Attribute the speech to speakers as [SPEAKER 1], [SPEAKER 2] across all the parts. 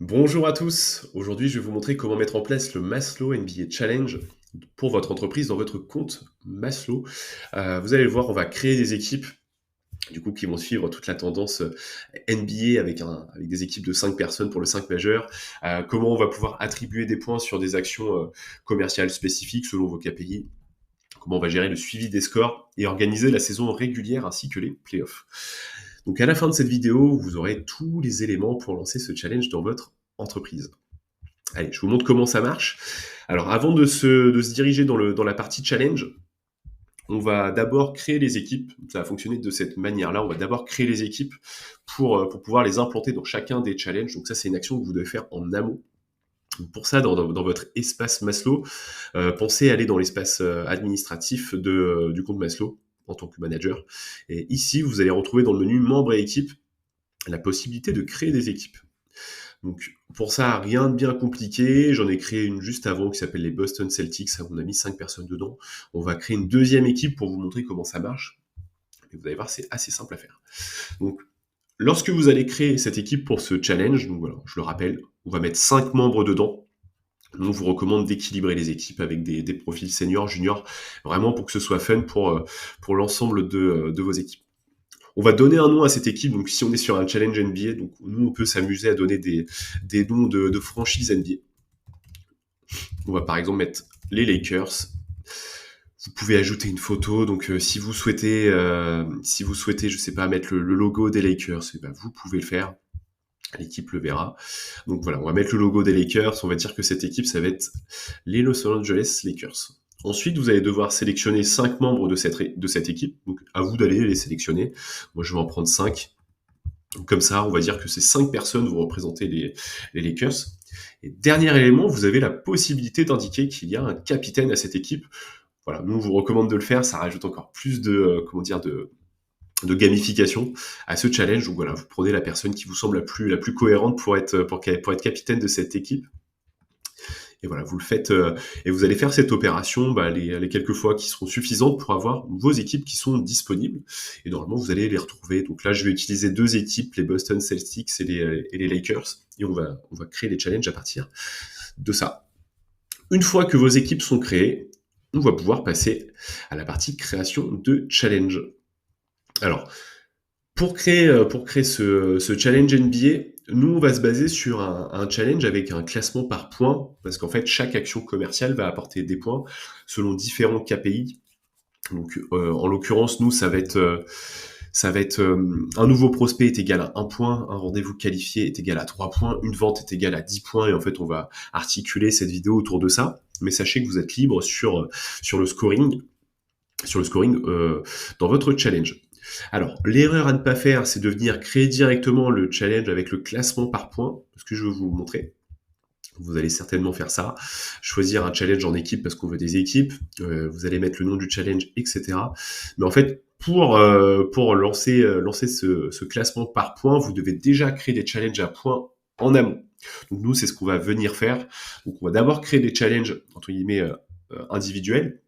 [SPEAKER 1] Bonjour à tous, aujourd'hui je vais vous montrer comment mettre en place le Maslow NBA Challenge pour votre entreprise dans votre compte Maslow. Vous allez le voir, on va créer des équipes du coup qui vont suivre toute la tendance NBA avec des équipes de 5 personnes pour le 5 majeur. Comment on va pouvoir attribuer des points sur des actions commerciales spécifiques selon vos KPI. Comment on va gérer le suivi des scores et organiser la saison régulière ainsi que les playoffs. Donc à la fin de cette vidéo, vous aurez tous les éléments pour lancer ce challenge dans votre entreprise. Allez, je vous montre comment ça marche. Alors avant de se diriger dans la partie challenge, on va d'abord créer les équipes. Ça va fonctionner de cette manière-là. On va d'abord créer les équipes pour pouvoir les implanter dans chacun des challenges. Donc ça, c'est une action que vous devez faire en amont. Pour ça, dans votre espace Maslow, pensez à aller dans l'espace administratif du compte Maslow en tant que manager. Et ici, vous allez retrouver dans le menu membres et équipes la possibilité de créer des équipes. Donc pour ça, rien de bien compliqué. J'en ai créé une juste avant qui s'appelle les Boston Celtics. On a mis 5 personnes dedans. On va créer une deuxième équipe pour vous montrer comment ça marche. Et vous allez voir, c'est assez simple à faire. Donc lorsque vous allez créer cette équipe pour ce challenge, donc voilà, je le rappelle, on va mettre 5 membres dedans. On vous recommande d'équilibrer les équipes avec des profils seniors, juniors, vraiment pour que ce soit fun pour l'ensemble de vos équipes. On va donner un nom à cette équipe. Donc, si on est sur un challenge NBA, donc nous, on peut s'amuser à donner des noms de franchises NBA. On va par exemple mettre les Lakers. Vous pouvez ajouter une photo. Donc, si vous souhaitez, je sais pas, mettre le logo des Lakers, eh ben, vous pouvez le faire. L'équipe le verra. Donc voilà, on va mettre le logo des Lakers. On va dire que cette équipe, ça va être les Los Angeles Lakers. Ensuite, vous allez devoir sélectionner 5 membres de cette équipe. Donc, à vous d'aller les sélectionner. Moi, je vais en prendre 5. Donc, comme ça, on va dire que ces 5 personnes vont représenter les Lakers. Et dernier élément, vous avez la possibilité d'indiquer qu'il y a un capitaine à cette équipe. Voilà, nous, on vous recommande de le faire. Ça rajoute encore plus de gamification à ce challenge. Donc voilà, vous prenez la personne qui vous semble la plus cohérente pour être capitaine de cette équipe. Et voilà, vous le faites et vous allez faire cette opération les quelques fois qui seront suffisantes pour avoir vos équipes qui sont disponibles. Et normalement, vous allez les retrouver. Donc là, je vais utiliser 2 équipes, les Boston Celtics et les Lakers. Et on va créer les challenges à partir de ça. Une fois que vos équipes sont créées, on va pouvoir passer à la partie création de challenge. Alors, pour créer ce challenge NBA, nous, on va se baser sur un challenge avec un classement par points, parce qu'en fait, chaque action commerciale va apporter des points selon différents KPI. Donc, en l'occurrence, nous, ça va être un nouveau prospect est égal à 1 point, un rendez-vous qualifié est égal à 3 points, une vente est égale à 10 points, et en fait, on va articuler cette vidéo autour de ça. Mais sachez que vous êtes libre sur le scoring, dans votre challenge. Alors, l'erreur à ne pas faire, c'est de venir créer directement le challenge avec le classement par points, ce que je veux vous montrer. Vous allez certainement faire ça, choisir un challenge en équipe parce qu'on veut des équipes, vous allez mettre le nom du challenge, etc. Mais en fait, pour lancer ce classement par points, vous devez déjà créer des challenges à points en amont. Donc nous, c'est ce qu'on va venir faire. Donc on va d'abord créer des challenges, entre guillemets, individuels,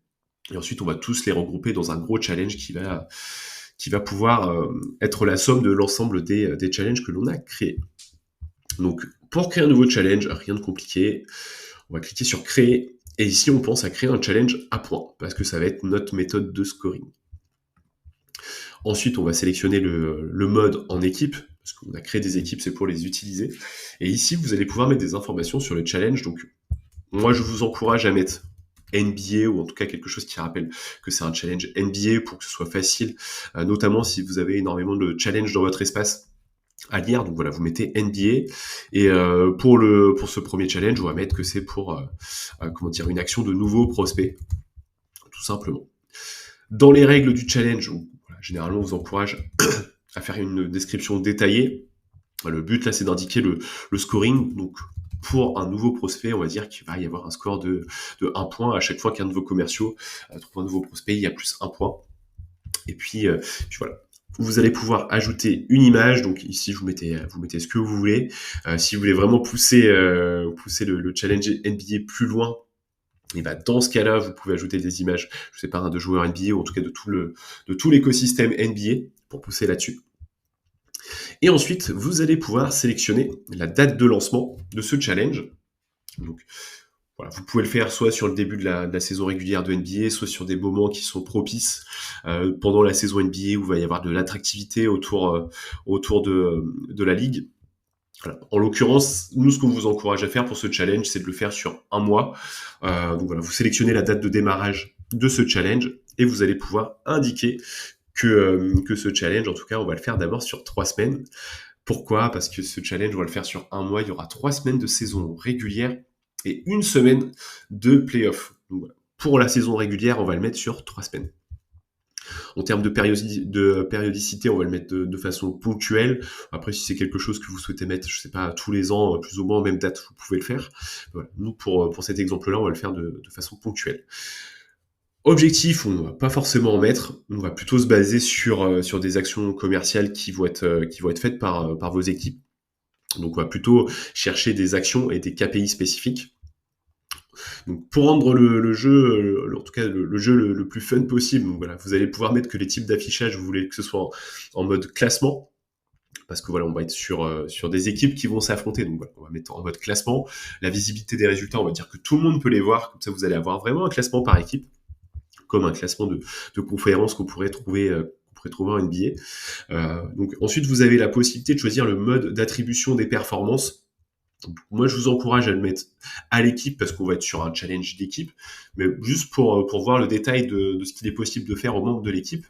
[SPEAKER 1] et ensuite on va tous les regrouper dans un gros challenge qui va pouvoir être la somme de l'ensemble des challenges que l'on a créés. Donc, pour créer un nouveau challenge, rien de compliqué, on va cliquer sur créer, et ici on pense à créer un challenge à points, parce que ça va être notre méthode de scoring. Ensuite, on va sélectionner le mode en équipe, parce qu'on a créé des équipes, c'est pour les utiliser. Et ici, vous allez pouvoir mettre des informations sur le challenge. Donc, moi, je vous encourage à mettre NBA, ou en tout cas quelque chose qui rappelle que c'est un challenge NBA pour que ce soit facile, notamment si vous avez énormément de challenges dans votre espace à lire. Donc voilà, vous mettez NBA, et pour ce premier challenge, on va mettre que c'est pour une action de nouveau prospect, tout simplement. Dans les règles du challenge, voilà, généralement on vous encourage à faire une description détaillée. Le but là, c'est d'indiquer le scoring. Donc pour un nouveau prospect, on va dire qu'il va y avoir un score de 1 point à chaque fois qu'un de vos commerciaux trouve un nouveau prospect, il y a plus 1 point. Et puis voilà. Vous allez pouvoir ajouter une image. Donc ici, vous mettez ce que vous voulez. Si vous voulez vraiment pousser le challenge NBA plus loin, et ben dans ce cas-là, vous pouvez ajouter des images, je sais pas, de joueurs NBA, ou en tout cas de tout l'écosystème NBA pour pousser là-dessus. Et ensuite, vous allez pouvoir sélectionner la date de lancement de ce challenge. Donc, voilà, vous pouvez le faire soit sur le début de la saison régulière de NBA, soit sur des moments qui sont propices pendant la saison NBA où il va y avoir de l'attractivité autour de la ligue. Voilà. En l'occurrence, nous, ce qu'on vous encourage à faire pour ce challenge, c'est de le faire sur un mois. Donc voilà, vous sélectionnez la date de démarrage de ce challenge et vous allez pouvoir indiquer que ce challenge, en tout cas, on va le faire d'abord sur 3 semaines. Pourquoi? Parce que ce challenge, on va le faire sur un mois. Il y aura 3 semaines de saison régulière et une semaine de playoff. Donc voilà. Pour la saison régulière, on va le mettre sur 3 semaines. En termes de périodicité, on va le mettre de façon ponctuelle. Après, si c'est quelque chose que vous souhaitez mettre, je sais pas, tous les ans, plus ou moins, même date, vous pouvez le faire. Voilà. Nous, pour cet exemple-là, on va le faire de façon ponctuelle. Objectif, on va pas forcément en mettre. On va plutôt se baser sur des actions commerciales qui vont être faites par vos équipes. Donc, on va plutôt chercher des actions et des KPI spécifiques. Donc, pour rendre le jeu, en tout cas le jeu le plus fun possible, donc voilà, vous allez pouvoir mettre que les types d'affichage, vous voulez que ce soit en mode classement, parce que voilà, on va être sur des équipes qui vont s'affronter. Donc voilà, on va mettre en mode classement. La visibilité des résultats, on va dire que tout le monde peut les voir, comme ça vous allez avoir vraiment un classement par équipe, comme un classement de conférences qu'on pourrait trouver en NBA. Donc ensuite, vous avez la possibilité de choisir le mode d'attribution des performances. Donc, moi, je vous encourage à le mettre à l'équipe parce qu'on va être sur un challenge d'équipe, mais juste pour voir le détail de ce qu'il est possible de faire aux membres de l'équipe,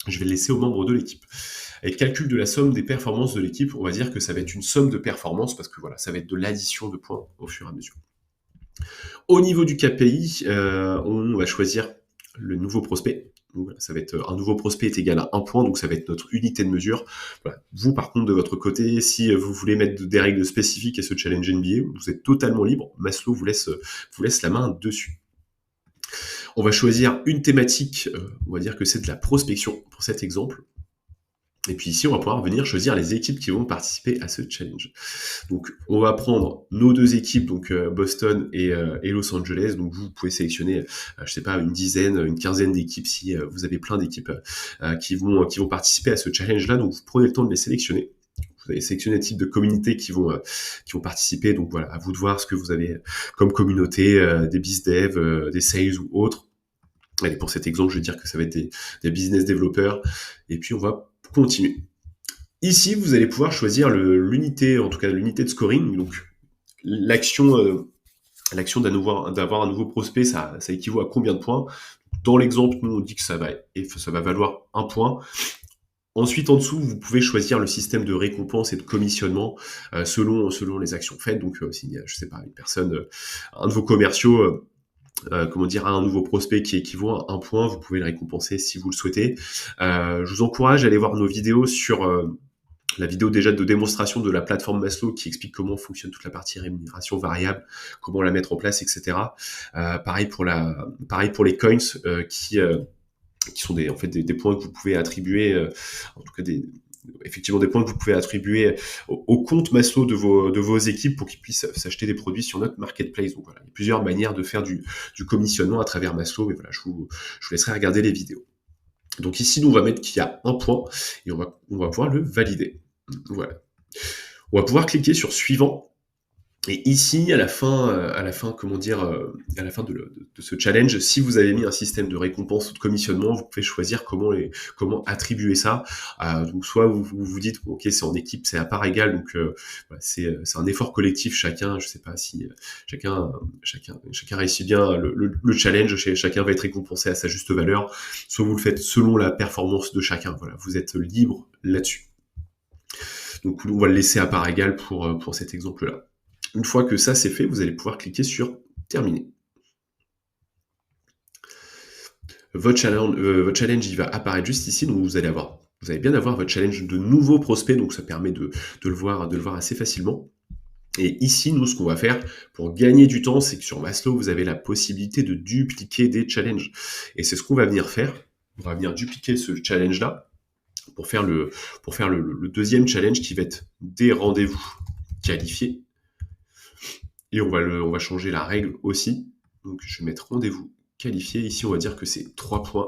[SPEAKER 1] je vais le laisser aux membres de l'équipe. Et le calcul de la somme des performances de l'équipe, on va dire que ça va être une somme de performances parce que voilà, ça va être de l'addition de points au fur et à mesure. Au niveau du KPI, on va choisir le nouveau prospect. Donc, voilà, ça va être un nouveau prospect est égal à 1 point, donc ça va être notre unité de mesure. Voilà. Vous, par contre, de votre côté, si vous voulez mettre des règles spécifiques à ce challenge NBA, vous êtes totalement libre. Maslow vous laisse la main dessus. On va choisir une thématique, on va dire que c'est de la prospection pour cet exemple. Et puis ici, on va pouvoir venir choisir les équipes qui vont participer à ce challenge. Donc, on va prendre nos 2 équipes, donc Boston et Los Angeles. Donc, vous pouvez sélectionner, je sais pas, une dizaine, une quinzaine d'équipes si vous avez plein d'équipes qui vont participer à ce challenge-là. Donc, vous prenez le temps de les sélectionner. Vous allez sélectionner le type de communautés qui vont participer. Donc, voilà, à vous de voir ce que vous avez comme communauté, des BizDev, des sales ou autres. Allez, pour cet exemple, je vais dire que ça va être des business développeurs. Et puis, on va continuer. Ici, vous allez pouvoir choisir l'unité, en tout cas l'unité de scoring. Donc, l'action d'avoir un nouveau prospect, ça équivaut à combien de points? Dans l'exemple, nous, on dit que ça va valoir 1 point. Ensuite, en dessous, vous pouvez choisir le système de récompense et de commissionnement selon les actions faites. Donc, si, je sais pas, une personne, un de vos commerciaux, a un nouveau prospect qui équivaut à 1 point, vous pouvez le récompenser si vous le souhaitez. Je vous encourage à aller voir nos vidéos sur la vidéo déjà de démonstration de la plateforme Maslow qui explique comment fonctionne toute la partie rémunération variable, comment la mettre en place, etc. Pareil pour les coins qui sont des points que vous pouvez attribuer, en tout cas effectivement des points que vous pouvez attribuer au compte Maslow de vos équipes pour qu'ils puissent s'acheter des produits sur notre marketplace. Donc voilà, il y a plusieurs manières de faire du commissionnement à travers Maslow, mais voilà, je vous laisserai regarder les vidéos. Donc ici, nous, on va mettre qu'il y a 1 point et on va pouvoir le valider. Voilà. On va pouvoir cliquer sur suivant. Et ici, à la fin, à la fin de ce challenge, si vous avez mis un système de récompense ou de commissionnement, vous pouvez choisir comment attribuer ça. Donc, soit vous dites, ok, c'est en équipe, c'est à part égale, donc voilà, c'est un effort collectif. Chacun, je sais pas si chacun réussit bien le challenge, chacun va être récompensé à sa juste valeur. Soit vous le faites selon la performance de chacun. Voilà, vous êtes libre là-dessus. Donc, on va le laisser à part égale pour cet exemple-là. Une fois que ça c'est fait, vous allez pouvoir cliquer sur terminer. Votre challenge, il va apparaître juste ici, donc vous allez bien avoir votre challenge de nouveaux prospects, donc ça permet de le voir assez facilement. Et ici, nous, ce qu'on va faire pour gagner du temps, c'est que sur Maslow, vous avez la possibilité de dupliquer des challenges. Et c'est ce qu'on va venir faire. On va venir dupliquer ce challenge-là pour faire le deuxième challenge qui va être des rendez-vous qualifiés. Et on va changer la règle aussi. Donc, je vais mettre rendez-vous qualifié. Ici, on va dire que c'est 3 points.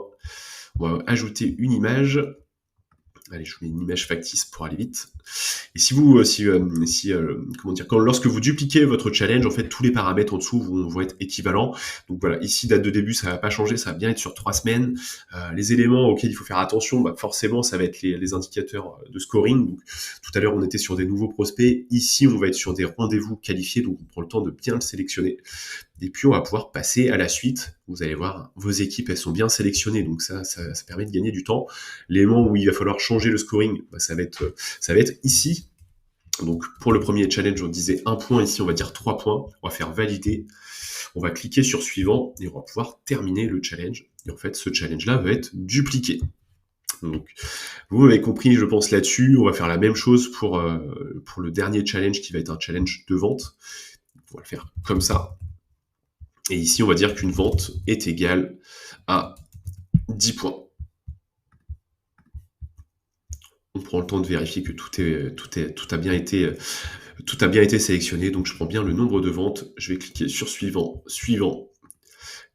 [SPEAKER 1] On va ajouter une image. Allez, je vous mets une image factice pour aller vite. Et si vous, comment dire, lorsque vous dupliquez votre challenge, en fait, tous les paramètres en dessous vont être équivalents. Donc voilà, ici, date de début, ça va pas changer, ça va bien être sur 3 semaines. Les éléments auxquels il faut faire attention, forcément, ça va être les indicateurs de scoring. Donc, tout à l'heure, on était sur des nouveaux prospects. Ici, on va être sur des rendez-vous qualifiés, donc on prend le temps de bien le sélectionner. Et puis, on va pouvoir passer à la suite. Vous allez voir, vos équipes, elles sont bien sélectionnées, donc ça permet de gagner du temps. L'élément où il va falloir changer le scoring, ça va être ici. Donc, pour le premier challenge, on disait 1 point. Ici, on va dire 3 points. On va faire valider. On va cliquer sur suivant et on va pouvoir terminer le challenge. Et en fait, ce challenge-là va être dupliqué. Donc, vous m'avez compris, je pense, là-dessus. On va faire la même chose pour le dernier challenge qui va être un challenge de vente. On va le faire comme ça. Et ici, on va dire qu'une vente est égale à 10 points. On prend le temps de vérifier que tout a bien été sélectionné. Donc, je prends bien le nombre de ventes. Je vais cliquer sur suivant.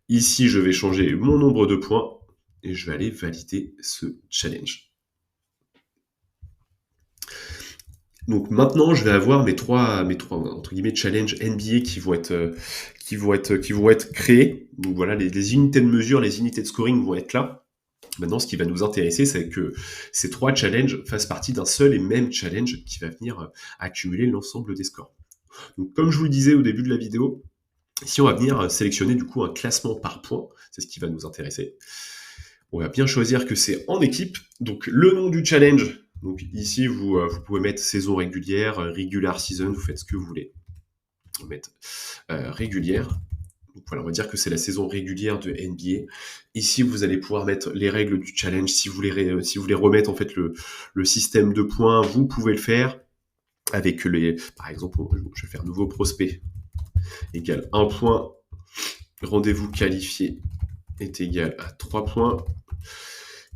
[SPEAKER 1] Ici, je vais changer mon nombre de points et je vais aller valider ce challenge. Donc maintenant, je vais avoir mes trois entre guillemets challenges NBA qui vont être créés. Donc voilà, les unités de mesure, les unités de scoring vont être là. Maintenant, ce qui va nous intéresser, c'est que ces 3 challenges fassent partie d'un seul et même challenge qui va venir accumuler l'ensemble des scores. Donc, comme je vous le disais au début de la vidéo, ici, on va venir sélectionner du coup un classement par points. C'est ce qui va nous intéresser. On va bien choisir que c'est en équipe. Donc, le nom du challenge. Donc, ici, vous pouvez mettre saison régulière, regular season, vous faites ce que vous voulez. On va mettre régulière. Donc voilà, on va dire que c'est la saison régulière de NBA. Ici, vous allez pouvoir mettre les règles du challenge. Si vous voulez remettre en fait le système de points, vous pouvez le faire avec par exemple, je vais faire nouveau prospect égale 1 point. Rendez-vous qualifié est égal à 3 points.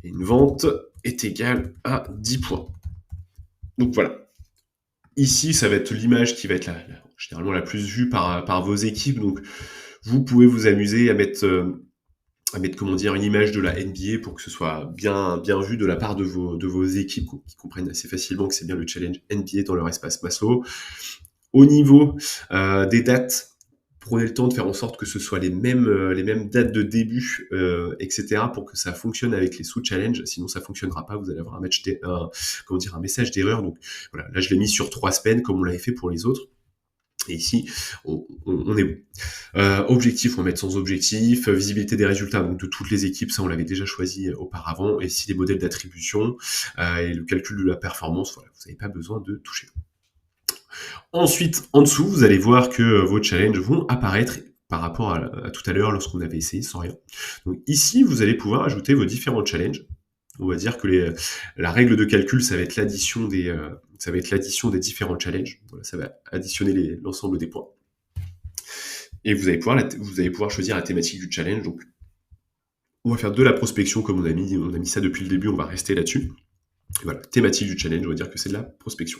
[SPEAKER 1] Et une vente est égale à 10 points. Donc voilà. Ici, ça va être l'image qui va être généralement la plus vue par vos équipes. Donc, vous pouvez vous amuser à mettre comment dire, une image de la NBA pour que ce soit bien vu de la part de vos équipes qui comprennent assez facilement que c'est bien le challenge NBA dans leur espace Maslow. Au niveau des dates, prenez le temps de faire en sorte que ce soit les mêmes dates de début, etc. pour que ça fonctionne avec les sous-challenges. Sinon, ça fonctionnera pas. Vous allez avoir un message d'erreur. Donc voilà, là je l'ai mis sur 3 semaines comme on l'avait fait pour les autres. Et ici, on est bon. Objectif, on va mettre sans objectif. Visibilité des résultats, donc de toutes les équipes, ça on l'avait déjà choisi auparavant. Et ici, les modèles d'attribution et le calcul de la performance, voilà, vous n'avez pas besoin de toucher. Ensuite, en dessous, vous allez voir que vos challenges vont apparaître par rapport à tout à l'heure lorsqu'on avait essayé sans rien. Donc ici, vous allez pouvoir ajouter vos différents challenges. On va dire que la règle de calcul, ça va être l'addition des différents challenges. Voilà, ça va additionner l'ensemble des points. Et vous allez pouvoir choisir la thématique du challenge. Donc, on va faire de la prospection comme on a mis ça depuis le début. On va rester là-dessus. Et voilà, thématique du challenge, on va dire que c'est de la prospection.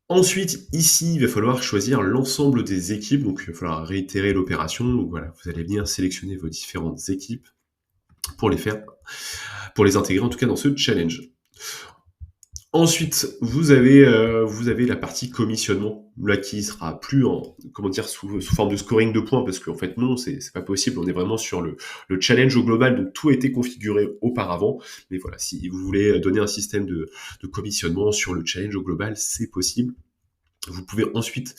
[SPEAKER 1] Ensuite, ici, il va falloir choisir l'ensemble des équipes. Donc, il va falloir réitérer l'opération. Donc voilà, vous allez venir sélectionner vos différentes équipes pour les intégrer en tout cas dans ce challenge. Ensuite, vous avez la partie commissionnement, là qui sera plus sous forme de scoring de points, parce qu'en fait non, c'est pas possible. On est vraiment sur le challenge au global, donc tout a été configuré auparavant. Mais voilà, si vous voulez donner un système de commissionnement sur le challenge au global, c'est possible. Vous pouvez ensuite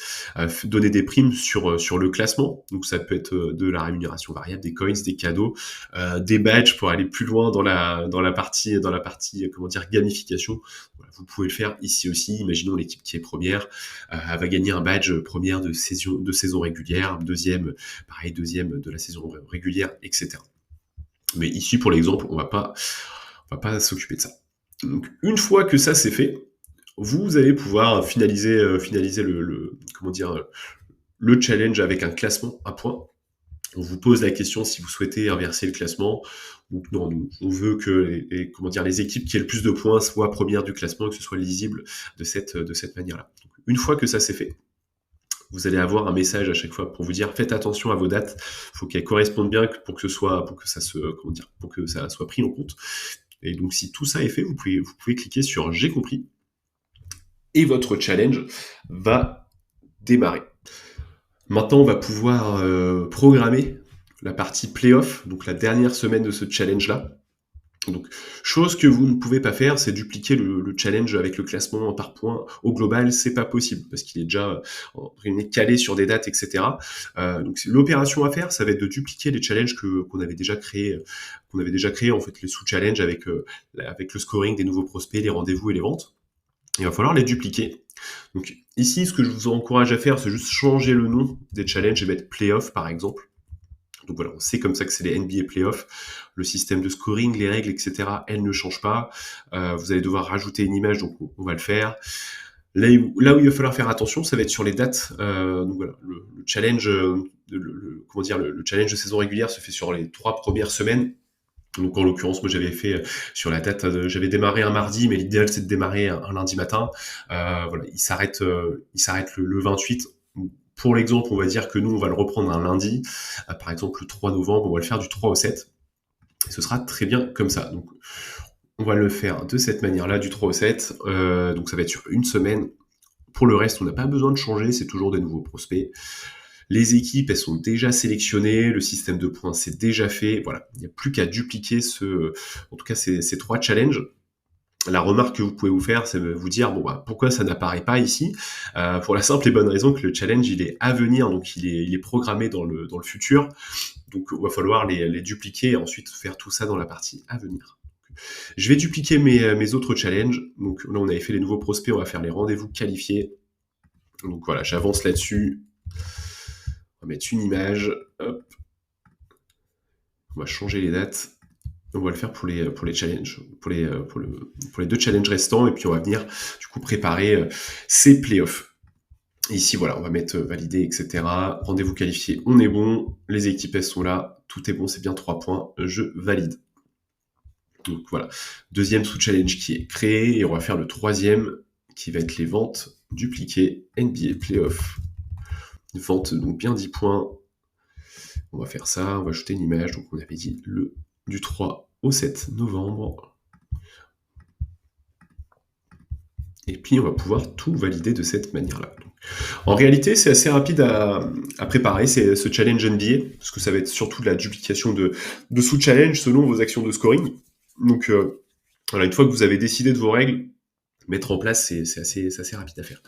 [SPEAKER 1] donner des primes sur le classement. Donc ça peut être de la rémunération variable, des coins, des cadeaux, des badges pour aller plus loin dans la partie gamification. Voilà, vous pouvez le faire ici aussi. Imaginons l'équipe qui est première, elle va gagner un badge première de saison régulière, deuxième de la saison régulière, etc. Mais ici pour l'exemple, on va pas s'occuper de ça. Donc une fois que ça c'est fait, vous allez pouvoir finaliser le challenge avec un classement à points. On vous pose la question si vous souhaitez inverser le classement. Donc non, on veut que les équipes qui aient le plus de points soient premières du classement et que ce soit lisible de cette manière-là. Donc, une fois que ça c'est fait, vous allez avoir un message à chaque fois pour vous dire faites attention à vos dates, il faut qu'elles correspondent bien pour que ça soit pris en compte. Et donc, si tout ça est fait, vous pouvez cliquer sur j'ai compris et votre challenge va démarrer. Maintenant, on va pouvoir programmer la partie playoff, donc la dernière semaine de ce challenge-là. Donc, chose que vous ne pouvez pas faire, c'est dupliquer le challenge avec le classement par points. Au global, c'est pas possible parce qu'il est déjà calé sur des dates, etc. Donc, l'opération à faire, ça va être de dupliquer les challenges qu'on avait déjà créés, en fait, les sous-challenges avec le scoring des nouveaux prospects, les rendez-vous et les ventes. Il va falloir les dupliquer. Donc ici, ce que je vous encourage à faire, c'est juste changer le nom des challenges et mettre playoff par exemple. Donc voilà, on sait comme ça que c'est les NBA playoffs. Le système de scoring, les règles, etc., elles ne changent pas. Vous allez devoir rajouter une image, donc on va le faire. Là où il va falloir faire attention, ça va être sur les dates. Donc voilà, le challenge, le challenge de saison régulière se fait sur les 3 premières semaines. Donc en l'occurrence, moi j'avais fait sur la date, j'avais démarré un mardi, mais l'idéal c'est de démarrer un lundi matin. Voilà, il s'arrête le 28. Pour l'exemple, on va dire que nous on va le reprendre un lundi, par exemple le 3 novembre, on va le faire du 3 au 7. Et ce sera très bien comme ça. Donc on va le faire de cette manière-là, du 3 au 7. Donc ça va être sur une semaine. Pour le reste, on n'a pas besoin de changer, c'est toujours des nouveaux prospects. Les équipes, elles sont déjà sélectionnées, le système de points, c'est déjà fait. Voilà, il n'y a plus qu'à dupliquer en tout cas, ces 3 challenges. La remarque que vous pouvez vous faire, c'est de vous dire, bon, pourquoi ça n'apparaît pas ici? Pour la simple et bonne raison que le challenge, il est à venir, donc il est programmé dans le futur. Donc, il va falloir les dupliquer et ensuite faire tout ça dans la partie à venir. Je vais dupliquer mes autres challenges. Donc là, on avait fait les nouveaux prospects, on va faire les rendez-vous qualifiés. Donc voilà, j'avance là-dessus. On va mettre une image. Hop. On va changer les dates. On va le faire pour les challenges, pour les 2 challenges restants. Et puis, on va venir, du coup, préparer ces playoffs. Ici, voilà, on va mettre validé, etc. Rendez-vous qualifié, on est bon. Les équipes, elles sont là. Tout est bon, c'est bien 3 points. Je valide. Donc, voilà. Deuxième sous-challenge qui est créé. Et on va faire le troisième qui va être les ventes dupliquées NBA Playoff. Vente, donc bien 10 points. On va faire ça, on va ajouter une image. Donc on avait dit du 3 au 7 novembre. Et puis on va pouvoir tout valider de cette manière-là. En réalité, c'est assez rapide à préparer, c'est ce challenge NBA, parce que ça va être surtout de la duplication de sous-challenge selon vos actions de scoring. Donc voilà, une fois que vous avez décidé de vos règles, mettre en place, c'est assez rapide à faire.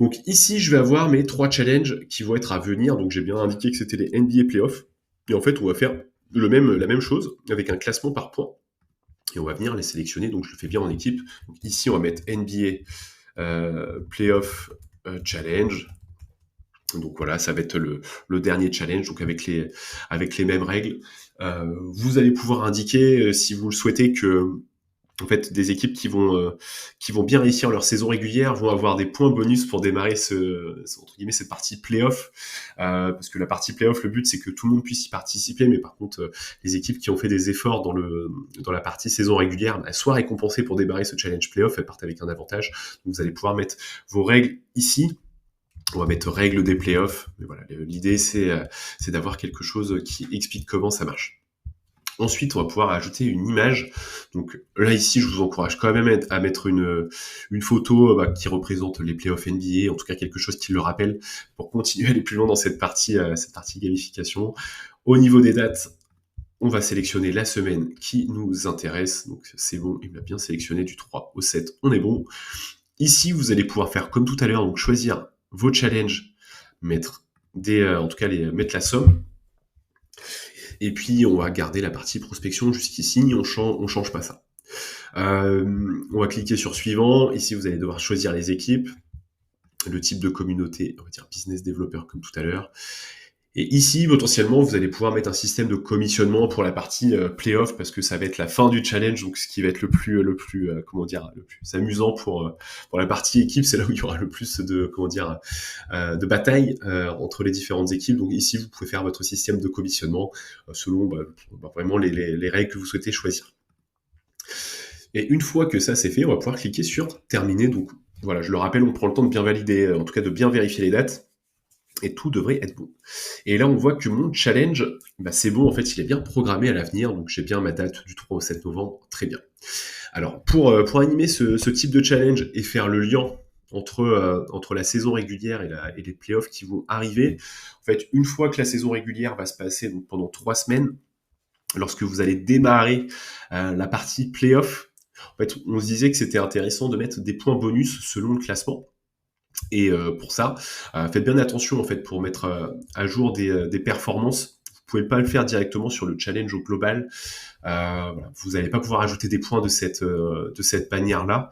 [SPEAKER 1] Donc ici, je vais avoir mes 3 challenges qui vont être à venir. Donc j'ai bien indiqué que c'était les NBA Playoffs. Et en fait, on va faire la même chose avec un classement par points. Et on va venir les sélectionner. Donc je le fais bien en équipe. Donc ici, on va mettre NBA Playoff Challenge. Donc voilà, ça va être le dernier challenge, donc avec les mêmes règles. Vous allez pouvoir indiquer, si vous le souhaitez, que en fait, des équipes qui vont bien réussir leur saison régulière vont avoir des points bonus pour démarrer entre guillemets, cette partie playoff. Parce que la partie playoff, le but, c'est que tout le monde puisse y participer. Mais par contre, les équipes qui ont fait des efforts dans la partie saison régulière, elles soient récompensées pour démarrer ce challenge playoff. Elles partent avec un avantage. Donc, vous allez pouvoir mettre vos règles ici. On va mettre règles des playoffs. Mais voilà, l'idée, c'est d'avoir quelque chose qui explique comment ça marche. Ensuite, on va pouvoir ajouter une image. Donc là, ici, je vous encourage quand même à mettre une photo qui représente les playoffs NBA, en tout cas quelque chose qui le rappelle, pour continuer à aller plus loin dans cette partie gamification. Au niveau des dates, on va sélectionner la semaine qui nous intéresse. Donc c'est bon, il m'a bien sélectionné du 3 au 7, on est bon. Ici, vous allez pouvoir faire comme tout à l'heure, donc choisir vos challenges, mettre la somme. Et puis, on va garder la partie prospection jusqu'ici, on change pas ça. On va cliquer sur suivant. Ici, vous allez devoir choisir les équipes, le type de communauté, on va dire business developer comme tout à l'heure. Et ici, potentiellement, vous allez pouvoir mettre un système de commissionnement pour la partie playoff parce que ça va être la fin du challenge, donc ce qui va être le plus amusant pour la partie équipe, c'est là où il y aura le plus de bataille entre les différentes équipes. Donc ici, vous pouvez faire votre système de commissionnement selon vraiment les règles que vous souhaitez choisir. Et une fois que ça c'est fait, on va pouvoir cliquer sur terminer. Donc voilà, je le rappelle, on prend le temps de bien valider, en tout cas de bien vérifier les dates. et tout devrait être bon. Et là, on voit que mon challenge, bah, c'est bon, en fait, il est bien programmé à l'avenir, donc j'ai bien ma date du 3 au 7 novembre, très bien. Alors, pour animer ce type de challenge et faire le lien entre la saison régulière et les playoffs qui vont arriver, en fait, une fois que la saison régulière va se passer donc pendant 3 semaines, lorsque vous allez démarrer la partie playoff, en fait, on se disait que c'était intéressant de mettre des points bonus selon le classement. Et pour ça, faites bien attention en fait pour mettre à jour des performances. Vous pouvez pas le faire directement sur le challenge au global. Voilà. Vous n'allez pas pouvoir ajouter des points de cette manière-là.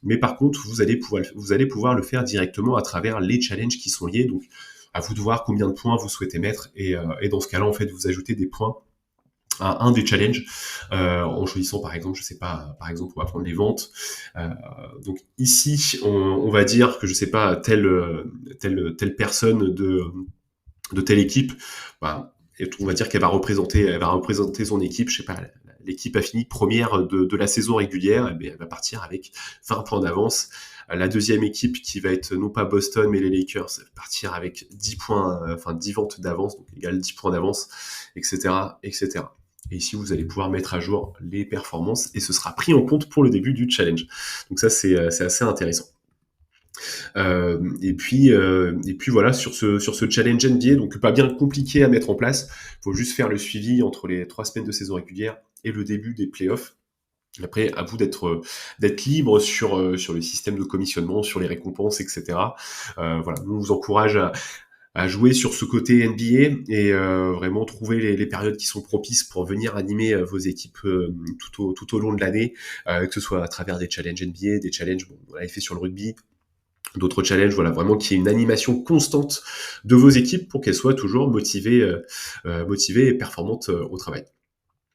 [SPEAKER 1] Mais par contre, vous allez pouvoir le faire directement à travers les challenges qui sont liés. Donc, à vous de voir combien de points vous souhaitez mettre. Et dans ce cas-là, en fait, vous ajoutez des points à un des challenges en choisissant par exemple, je sais pas, par exemple on va prendre les ventes. Euh, donc ici on va dire que je sais pas telle personne de telle équipe, bah, on va dire elle va représenter son équipe, je sais pas, l'équipe a fini première de la saison régulière, et bien, elle va partir avec 20 points d'avance. La deuxième équipe qui va être non pas Boston mais les Lakers, elle va partir avec 10 points, 10 ventes d'avance, donc égal 10 points d'avance, etc., etc. Et ici, vous allez pouvoir mettre à jour les performances et ce sera pris en compte pour le début du challenge. Donc ça, c'est assez intéressant. Et puis voilà, sur ce challenge NBA, donc pas bien compliqué à mettre en place. Il faut juste faire le suivi entre les 3 semaines de saison régulière et le début des playoffs. Après, à vous d'être libre sur le système de commissionnement, sur les récompenses, etc. Voilà, nous on vous encourage à jouer sur ce côté NBA et vraiment trouver les périodes qui sont propices pour venir animer vos équipes tout au long de l'année, que ce soit à travers des challenges NBA, des challenges, bon, on l'avait fait sur le rugby, d'autres challenges, voilà, vraiment qu'il y ait une animation constante de vos équipes pour qu'elles soient toujours motivées et performantes au travail.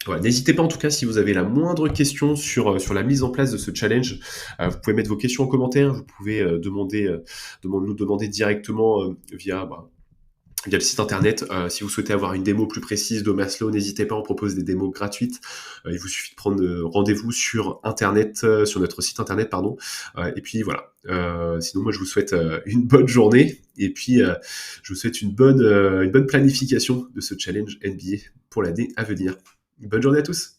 [SPEAKER 1] Voilà, n'hésitez pas en tout cas si vous avez la moindre question sur la mise en place de ce challenge, vous pouvez mettre vos questions en commentaire, vous pouvez nous demander directement via le site internet. Si vous souhaitez avoir une démo plus précise de Maslow, n'hésitez pas, on propose des démos gratuites. Il vous suffit de prendre rendez-vous sur internet, sur notre site internet, pardon. Et puis voilà. Sinon, moi, je vous souhaite une bonne journée et puis je vous souhaite une bonne planification de ce challenge NBA pour l'année à venir. Bonne journée à tous.